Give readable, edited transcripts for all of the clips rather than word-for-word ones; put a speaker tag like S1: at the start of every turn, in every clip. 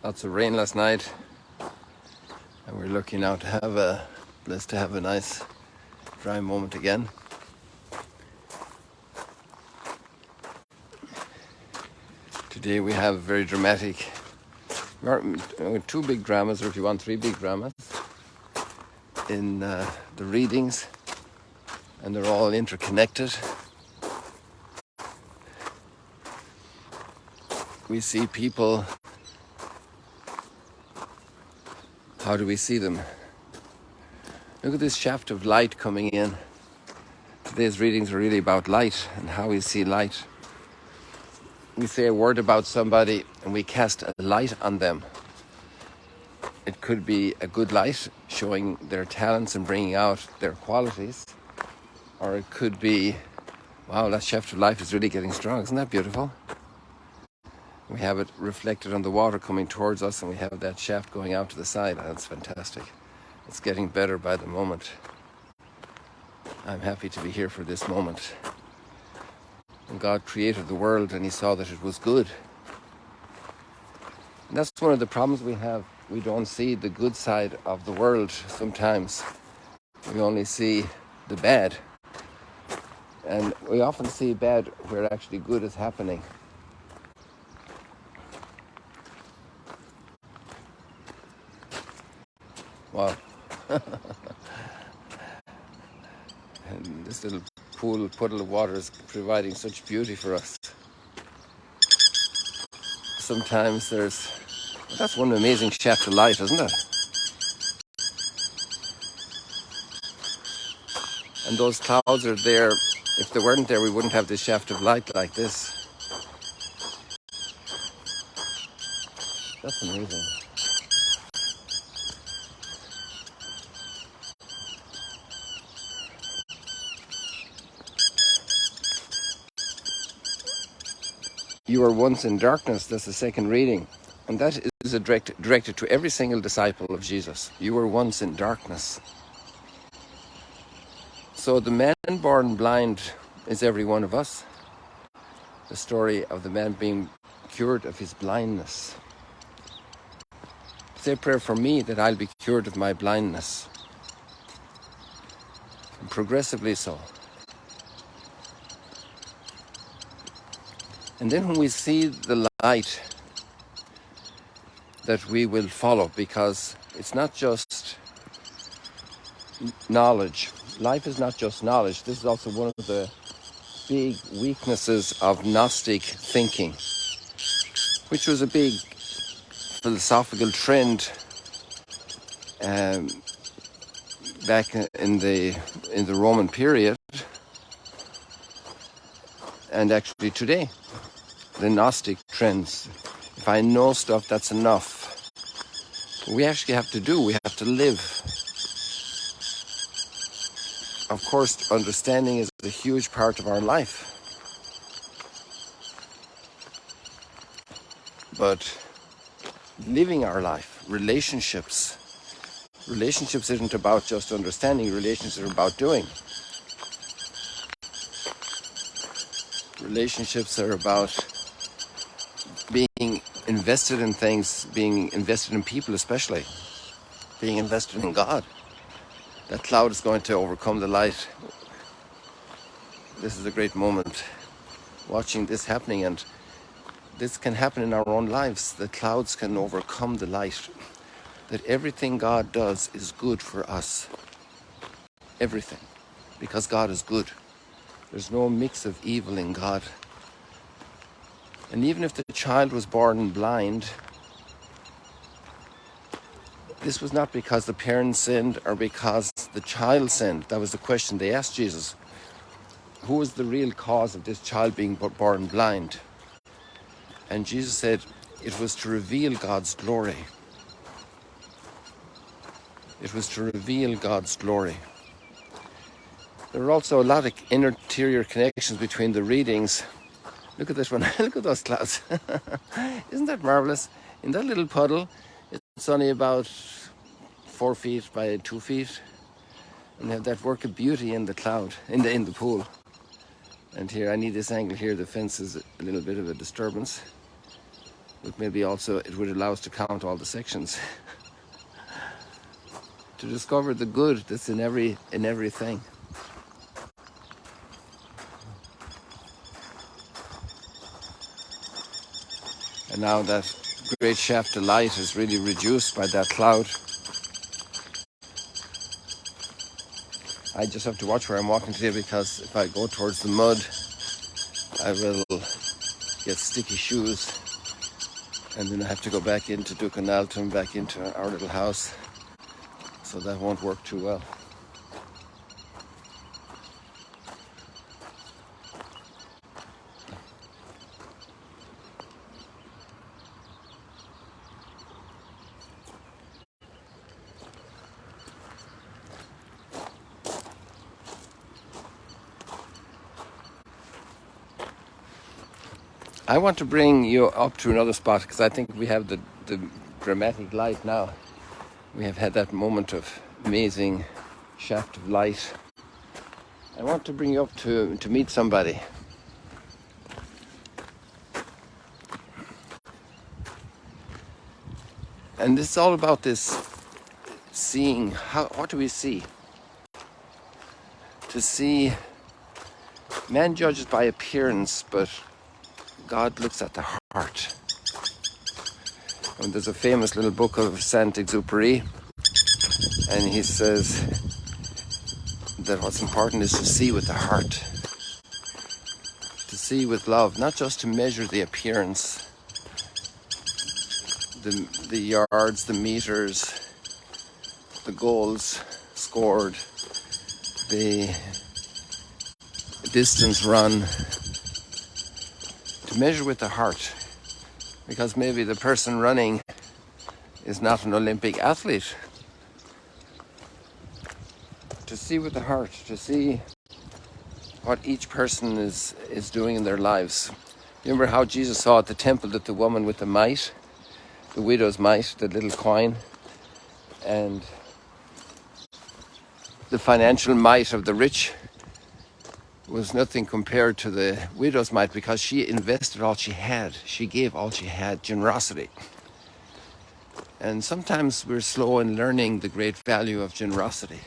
S1: Lots of rain last night, and we're lucky now to have blessed to have a nice dry moment again. Today we have very dramatic, two big dramas, or if you want, three big dramas in the readings, and they're all interconnected. We see people. How do we see them? Look at this shaft of light coming in. Today's readings are really about light and how we see light. We say a word about somebody and we cast a light on them. It could be a good light showing their talents and bringing out their qualities. Or it could be, wow, that shaft of light is really getting strong. Isn't that beautiful? We have it reflected on the water coming towards us, and we have that shaft going out to the side. That's fantastic. It's getting better by the moment. I'm happy to be here for this moment. And God created the world and he saw that it was good. And that's one of the problems we have. We don't see the good side of the world sometimes. We only see the bad. And we often see bad where actually good is happening. Wow. And this little puddle of water is providing such beauty for us. Sometimes that's one amazing shaft of light, isn't it? And those clouds are there. If they weren't there, we wouldn't have this shaft of light like this. That's amazing. You were once in darkness, that's the second reading. And that is directed to every single disciple of Jesus. You were once in darkness. So the man born blind is every one of us. The story of the man being cured of his blindness. Say a prayer for me that I'll be cured of my blindness. And progressively so. And then when we see the light, that we will follow, because it's not just knowledge. Life is not just knowledge. This is also one of the big weaknesses of Gnostic thinking, which was a big philosophical trend back in the Roman period, and actually today. The Gnostic trends. If I know stuff, that's enough. We actually have to live. Of course, understanding is a huge part of our life. But living our life, relationships isn't about just understanding. Relationships are about doing. Relationships are about being invested in things, being invested in people especially, being invested in God. That cloud is going to overcome the light. This is a great moment, watching this happening, and this can happen in our own lives. The clouds can overcome the light. That everything God does is good for us. Everything. Because God is good. There's no mix of evil in God. And even if the child was born blind, this was not because the parents sinned or because the child sinned. That was the question they asked Jesus. Who was the real cause of this child being born blind? And Jesus said it was to reveal God's glory. It was to reveal God's glory. There are also a lot of interior connections between the readings. Look at this one. Look at those clouds. Isn't that marvelous? In that little puddle, it's only about 4 feet by 2 feet. And they have that work of beauty in the cloud, in the pool. And here, I need this angle here. The fence is a little bit of a disturbance. but maybe also it would allow us to count all the sections, to discover the good that's in everything. And now that great shaft of light is really reduced by that cloud. I just have to watch where I'm walking today, because if I go towards the mud, I will get sticky shoes, and then I have to go back into Ducanalton, back into our little house, so that won't work too well. I want to bring you up to another spot, because I think we have the dramatic light now. We have had that moment of amazing shaft of light. I want to bring you up to meet somebody. And this is all about this seeing. What do we see? To see, man judges by appearance, but God looks at the heart. And there's a famous little book of Saint-Exupéry, and he says that what's important is to see with the heart, to see with love, not just to measure the appearance, the yards, the meters, the goals scored, the distance run, to measure with the heart, because maybe the person running is not an Olympic athlete. To see with the heart, to see what each person is doing in their lives. Remember how Jesus saw at the temple that the woman with the mite, the widow's mite, the little coin, and the financial might of the rich was nothing compared to the widow's mite, because she invested all she had. She gave all she had, generosity. And sometimes we're slow in learning the great value of generosity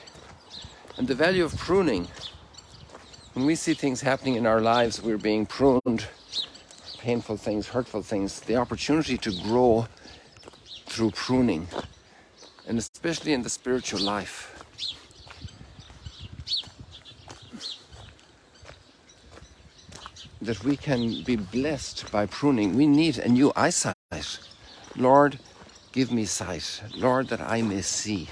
S1: and the value of pruning. When we see things happening in our lives, we're being pruned, painful things, hurtful things, the opportunity to grow through pruning, and especially in the spiritual life. That we can be blessed by pruning. We need a new eyesight. Lord, give me sight. Lord, that I may see.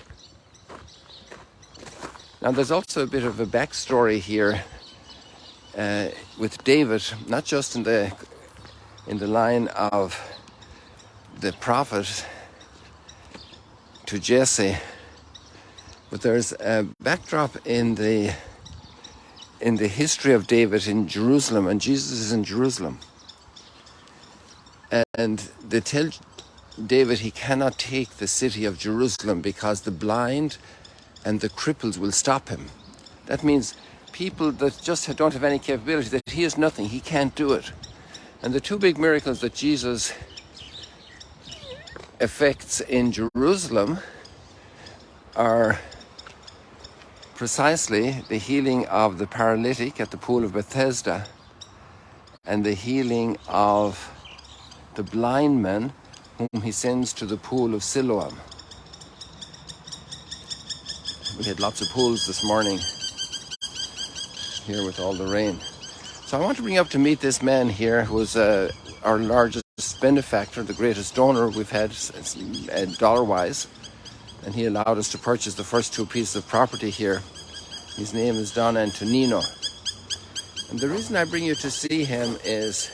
S1: Now, there's also a bit of a backstory here with David, not just in the line of the prophet to Jesse, but there's a backdrop in the history of David in Jerusalem, and Jesus is in Jerusalem. And they tell David he cannot take the city of Jerusalem because the blind and the cripples will stop him. That means people that just don't have any capability, that he has nothing, he can't do it. And the two big miracles that Jesus effects in Jerusalem are precisely the healing of the paralytic at the pool of Bethesda and the healing of the blind man whom he sends to the pool of Siloam. We had lots of pools this morning here with all the rain. So I want to bring you up to meet this man here, who is our largest benefactor, the greatest donor we've had dollar-wise. And he allowed us to purchase the first two pieces of property here. His name is Don Antonino. And the reason I bring you to see him is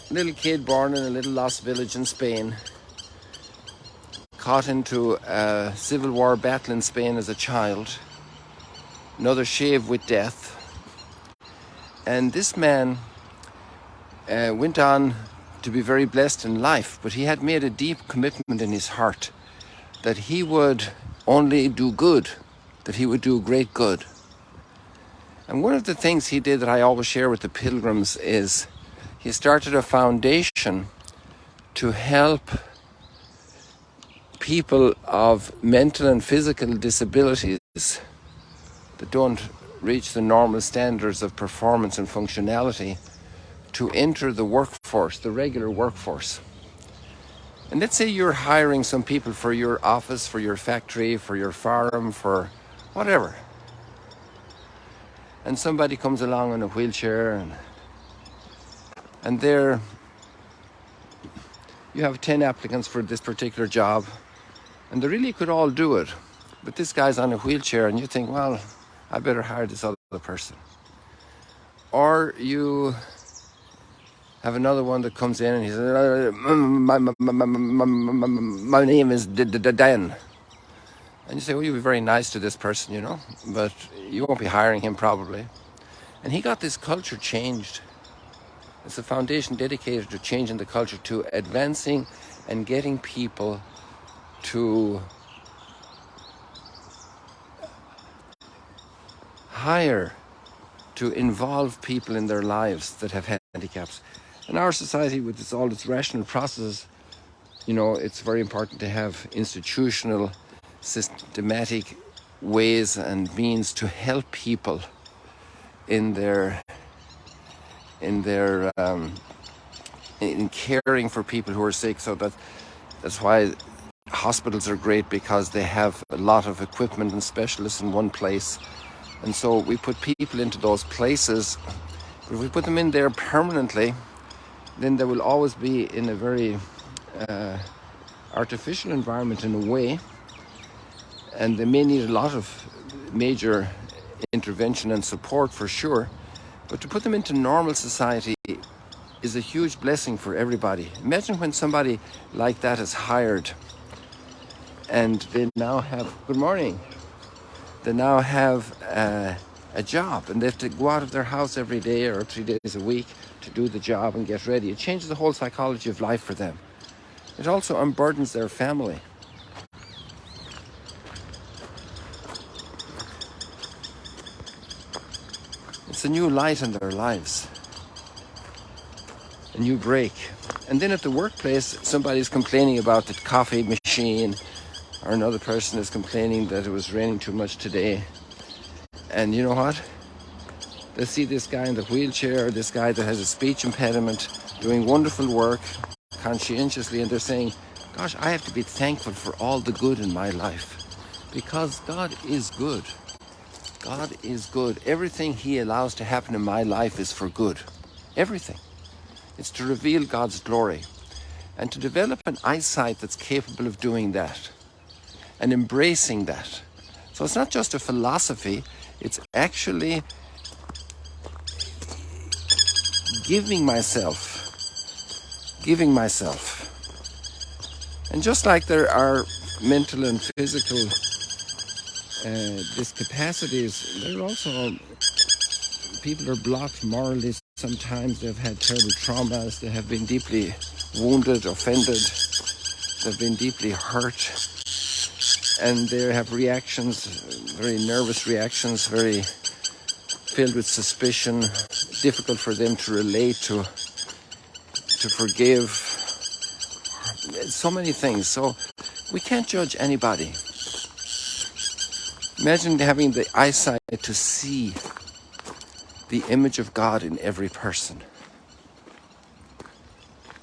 S1: a little kid born in a little lost village in Spain, caught into a civil war battle in Spain as a child, another shave with death. And this man went on to be very blessed in life, but he had made a deep commitment in his heart that he would only do good, that he would do great good. And one of the things he did that I always share with the pilgrims is he started a foundation to help people of mental and physical disabilities that don't reach the normal standards of performance and functionality to enter the workforce, the regular workforce. And let's say you're hiring some people for your office, for your factory, for your farm, for whatever. And somebody comes along in a wheelchair and there you have 10 applicants for this particular job and they really could all do it. But this guy's on a wheelchair and you think, well, I better hire this other person. Or you have another one that comes in and he says, my name is Dan. And you say, well, you'll be very nice to this person, you know, but you won't be hiring him probably. And he got this culture changed. It's a foundation dedicated to changing the culture, to advancing and getting people to hire, to involve people in their lives that have handicaps. In our society, with all its rational processes, you know, it's very important to have institutional, systematic ways and means to help people in caring for people who are sick. So that's why hospitals are great, because they have a lot of equipment and specialists in one place. And so we put people into those places. If we put them in there permanently, then they will always be in a very artificial environment in a way, and they may need a lot of major intervention and support for sure, but to put them into normal society is a huge blessing for everybody. Imagine when somebody like that is hired and they now have, good morning, they now have a job and they have to go out of their house every day or 3 days a week to do the job and get ready. It changes the whole psychology of life for them. It also unburdens their family. It's a new light in their lives, a new break. And then at the workplace, somebody's complaining about the coffee machine, or another person is complaining that it was raining too much today. And you know what? They see this guy in the wheelchair, or this guy that has a speech impediment, doing wonderful work conscientiously, and they're saying, gosh, I have to be thankful for all the good in my life, because God is good. God is good. Everything He allows to happen in my life is for good. Everything. It's to reveal God's glory and to develop an eyesight that's capable of doing that and embracing that. So it's not just a philosophy, it's actually giving myself. And just like there are mental and physical discapacities, there are also people are blocked morally. Sometimes they've had terrible traumas, they have been deeply wounded, offended, they've been deeply hurt, and they have reactions, very nervous reactions, very filled with suspicion, difficult for them to relate, to forgive, so many things. So we can't judge anybody. Imagine having the eyesight to see the image of God in every person.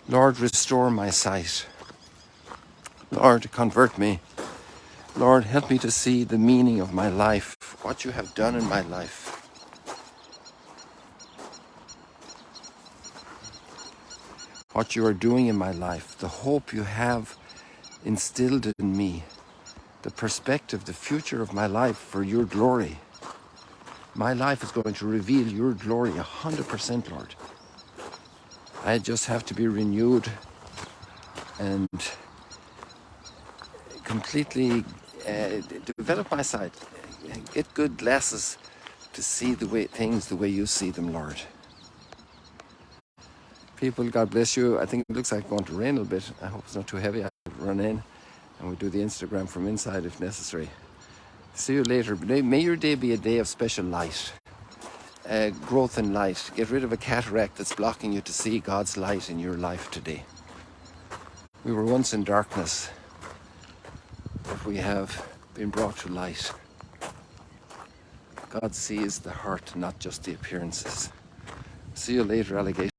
S1: Lord, restore my sight. Lord, convert me. Lord, help me to see the meaning of my life, what you have done in my life. What you are doing in my life, the hope you have instilled in me, the perspective, the future of my life for your glory. My life is going to reveal your glory 100%, Lord. I just have to be renewed and completely develop my sight, get good glasses to see the way you see them, Lord. People, God bless you. I think it looks like it's going to rain a little bit. I hope it's not too heavy. I'll run in and we'll do the Instagram from inside if necessary. See you later. May your day be a day of special light, growth in light. Get rid of a cataract that's blocking you to see God's light in your life today. We were once in darkness, but we have been brought to light. God sees the heart, not just the appearances. See you later, alligator.